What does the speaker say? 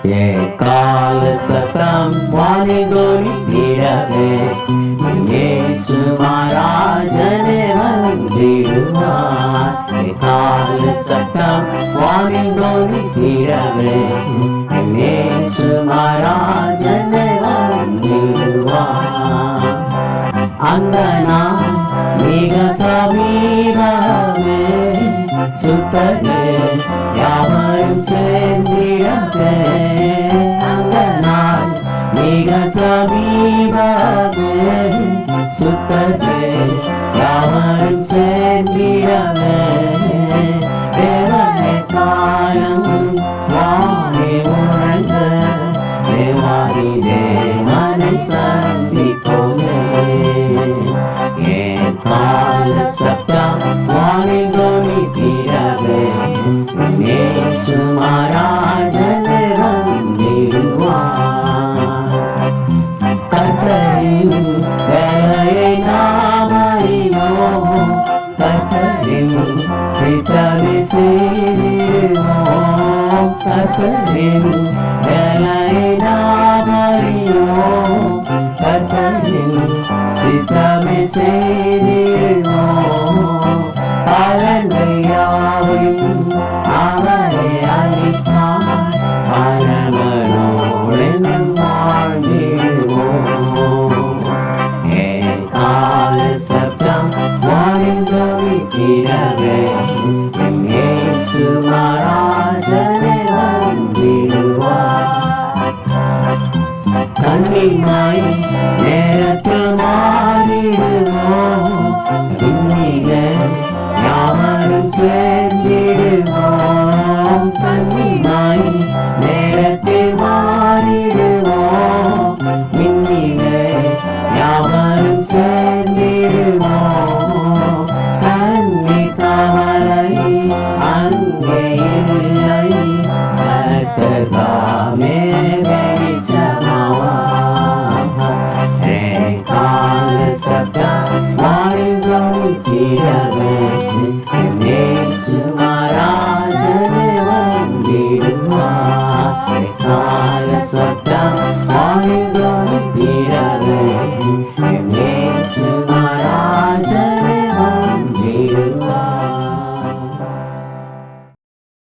கால சத்தம் வானிகொலித்திடவே இயேசு மகாராஜனே வந்திடுவார். கால சத்தம் வானிகொலித்திடவே இயேசு மகாராஜனே வந்திடுவார். அந்த நாள் மிக சமீபமே, சுத்தரே யாவரும் சேர்ந்திடவே. அந்த நாள் மிக சமீபமே, சுத்தரே யாவரும் சேர்ந்திடவே. தேவனே காலம் வானே உணர்ந்த தேவாதி தேவனை சந்திப்போமே. கால சத்தம் வானிகொலித்திடவே இயேசு மகாராஜனே வந்திடுவார். கர்த்தரின் வேலையை நாம் அறியோம், கர்த்தரின் சித்தத்தை செய்திடுவோம். கர்த்தரின் வேலையை நாம் அறியோம், கர்த்தரின் சித்தமே செய்திடுவோம். பலன்கள் யாவையும் அவரே அளித்தார், பலனோடு வாழ்ந்திடுவோம். கால சப்தம் வானிகொலித்திடவே இயேசு மகாராஜனே வந்திடுவார். கண்ணிமாய் நேரத்தில் மாறிடுவோம், இன்னிலே யாவரும் சேர்ந்திடுவோம். கண்ணிமாய் நேரத்தில் மாறிடுவோம், இன்னிலே யாவரும் சேர்ந்திடுவோம். கண்ணி கவலை அங்கே இல்லை, கர்த்தர்தாமே வானிகொலித்திடவே இயேசு மகாராஜனே வந்திடுவார். கால சத்தம்